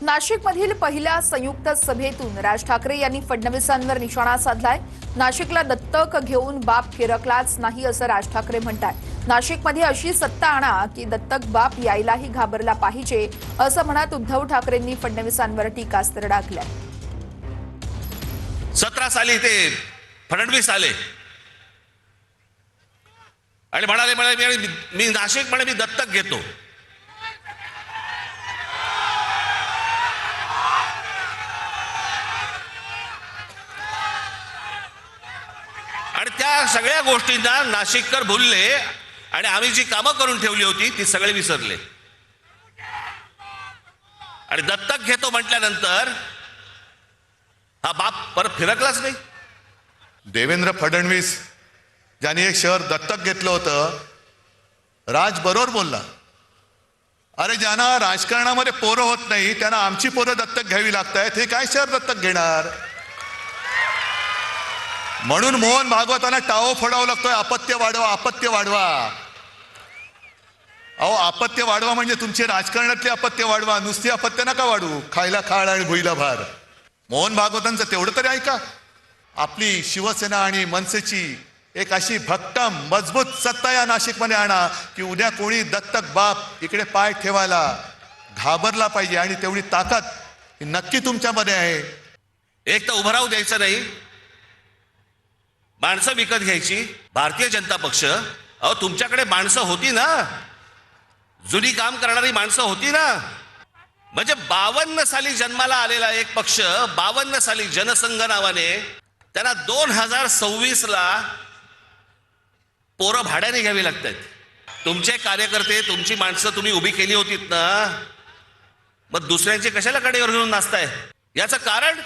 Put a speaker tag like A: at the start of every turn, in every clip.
A: नाशिकमधील पहिल्या संयुक्त सभेतून राज ठाकरे यांनी फडणवीसांवर निशाणा साधलाय। नाशिकला दत्तक घेऊन बाप फिरकलाच नाही असं राज ठाकरे म्हणतात। नाशिकमध्ये अशी सत्ता आणा की दत्तक बाप यायलाही घाबरला पाहिजे असं म्हणत उद्धव ठाकरेंनी फडणवीसांवर टीकास्त्र डागलंय।
B: 17 साली ते फडणवीस आले आणि म्हणाले मी नाशिक म्हणे मी दत्तक घेतो। आणि त्या सगळ्या गोष्टींना नाशिककर भुलले आणि आम्ही जी कामं करून ठेवली होती ती सगळे विसरले। आणि दत्तक घेतो म्हटल्यानंतर हा बाप परत फिरकलाच नाही।
C: देवेंद्र फडणवीस ज्यांनी एक शहर दत्तक घेतलं होतं, राज बरोबर बोलला। अरे ज्यांना राजकारणामध्ये पोरं होत नाही त्यांना आमची पोरं दत्तक घ्यावी लागतायत, हे काय शहर दत्तक घेणार? म्हणून मोहन भागवतांना टाओ फोडावं लागतोय, अपत्य वाढवा अपत्य वाढवा। अहो अपत्य वाढवा म्हणजे तुमचे राजकारणातले अपत्य वाढवा, नुसती अपत्य नका वाढवू। खायला खाळ आणि भुईला भार। मोहन भागवतांचं तेवढं तरी ऐका। आपली शिवसेना आणि मनसेची एक अशी भक्कम मजबूत सत्ता या नाशिकमध्ये आणा की उद्या कोणी दत्तक बाप इकडे पाय ठेवायला घाबरला पाहिजे। आणि तेवढी ताकद नक्की तुमच्यामध्ये आहे।
B: एक तर उभं राहू द्यायचं नाही, माणसं विकत घ्यायची। भारतीय जनता पक्ष, अहो तुमच्याकडे माणसं होती ना, जुनी काम करणारी माणसं होती ना। म्हणजे 52 साली जन्माला आलेला एक पक्ष, 52 साली जनसंघ नावाने, त्यांना 2026 ला पोरं भाड्याने घ्यावी लागतात। तुमचे कार्यकर्ते, तुमची माणसं तुम्ही उभी केली होतीत ना, मग दुसऱ्यांचे कशाला कडेवर घेऊन नाचताय? याचं कारण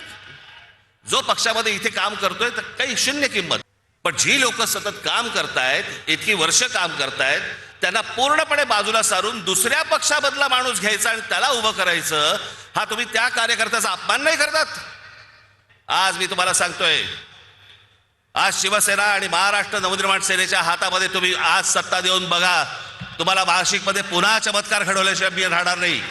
B: जो पक्षामध्ये इथे काम करतोय तर काही शून्य किंमत, पण जी लोक सतत काम करतायत, इतकी वर्ष काम करतायत, त्यांना पूर्णपणे बाजूला सारून दुसऱ्या पक्षामधला माणूस घ्यायचा आणि त्याला उभं करायचं, हा तुम्ही त्या कार्यकर्त्याचा अपमान नाही करतात? आज मी तुम्हाला सांगतोय, आज शिवसेना आणि महाराष्ट्र नवनिर्माण सेनेच्या हातामध्ये तुम्ही आज सत्ता देऊन बघा, तुम्हाला नाशिकमध्ये पुन्हा चमत्कार घडवल्याशिवाय मी राहणार नाही।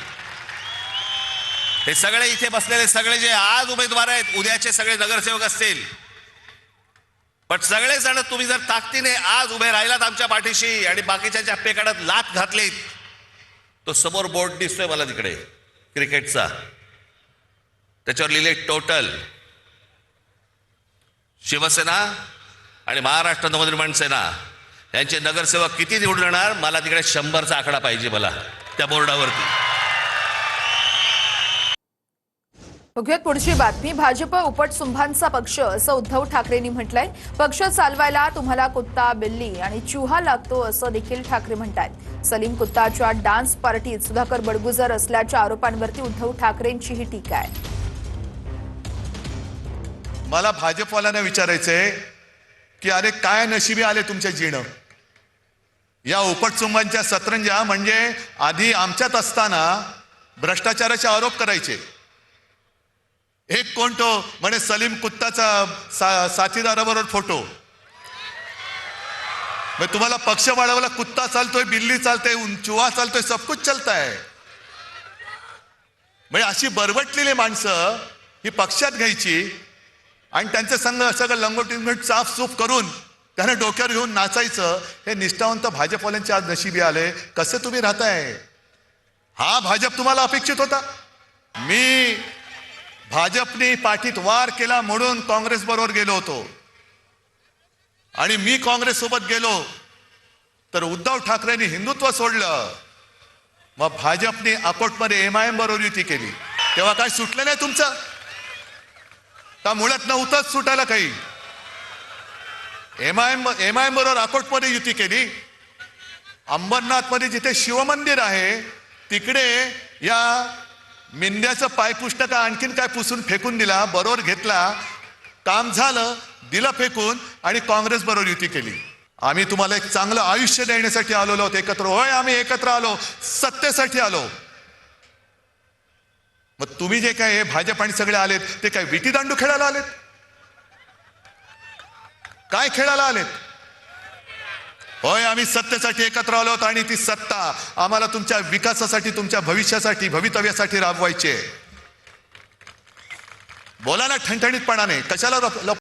B: हे सगळे इथे बसलेले सगळे जे आज उमेदवार आहेत, उद्याचे सगळे नगरसेवक असतील, पण सगळे जण तुम्ही जर ताकदीने आज उभे राहिलात आमच्या पाठीशी आणि बाकीच्या हप्पेकाढत लात घातलीत, तो समोर बोर्ड दिसतोय मला तिकडे क्रिकेटचा, त्याच्यावर लिहिले टोटल। शिवसेना आणि महाराष्ट्र नवनिर्माण सेना यांचे नगरसेवक किती निवडून येणार, मला तिकडे 100चा आकडा पाहिजे मला त्या बोर्डावरती।
A: बघूयात पुढची बातमी। भाजप उपटसुंभांचा पक्ष असं उद्धव ठाकरेंनी म्हटलंय। पक्ष चालवायला तुम्हाला कुत्ता, बिल्ली आणि चुहा लागतो असं देखील ठाकरे म्हणतात। सलीम कुत्ताच्या डान्स पार्टीत सुधाकर बडगुजर असल्याच्या आरोपांवरती उद्धव ठाकरेंची ही टीका आहे।
C: मला भाजपवाल्यांना विचारायचंय की अरे काय नशिबी आले तुमच्या जीणं? या उपटसुंभांच्या सतरंजा म्हणजे आधी आमच्यात असताना भ्रष्टाचाराचे आरोप करायचे। एक कोण तो म्हणे सलीम कुत्ताचा साथीदाराबरोबर फोटो। मग तुम्हाला पक्ष वाढवायला कुत्ता चालतोय, बिल्ली चालतोय, चुहा चालतोय, सब कुछ चलता है। म्हणजे अशी बरबटलेली माणसं ही पक्षात घ्यायची आणि त्यांचे संघ सगळं लंगोटी साफसूफ करून त्यांना डोक्यावर घेऊन नाचायचं, हे निष्ठावंत भाजपवाल्यांचे आज नशिबी आले। कसे तुम्ही राहताय? हा भाजप तुम्हाला अपेक्षित होता? मी भाजपने पाठीत वार केला म्हणून काँग्रेस बरोबर गेलो होतो आणि मी काँग्रेस सोबत गेलो तर उद्धव ठाकरेंनी हिंदुत्व सोडलं, मग भाजपने अकोटमध्ये MIM बरोबर युती केली। तेव्हा काय सुटलं नाही तुमचं? का मुळात नव्हतंच सुटायला काही? MIM बरोबर अकोटमध्ये युती केली। अंबरनाथमध्ये जिथे शिवमंदिर आहे तिकडे या मेंढ्याचं पायपुष्ट का आणखीन काय पुसून फेकून दिला, बरोबर घेतला, काम झालं, दिलं फेकून आणि काँग्रेस बरोबर युती केली। आम्ही तुम्हाला एक चांगलं आयुष्य देण्यासाठी आलेलो आहोत एकत्र। होय, आम्ही एकत्र आलो, सत्तेसाठी आलो। मग तुम्ही जे काय हे भाजप आणि सगळे आलेत ते काय विटी दांडू खेळायला आलेत? काय खेळायला आलेत? होय, आम्ही सत्तेसाठी एकत्र आलो आणि ती सत्ता आम्हाला तुमच्या विकासासाठी, तुमच्या भविष्यासाठी, भवितव्यासाठी राबवायची आहे। बोला ना ठणठणीतपणाने, कशाला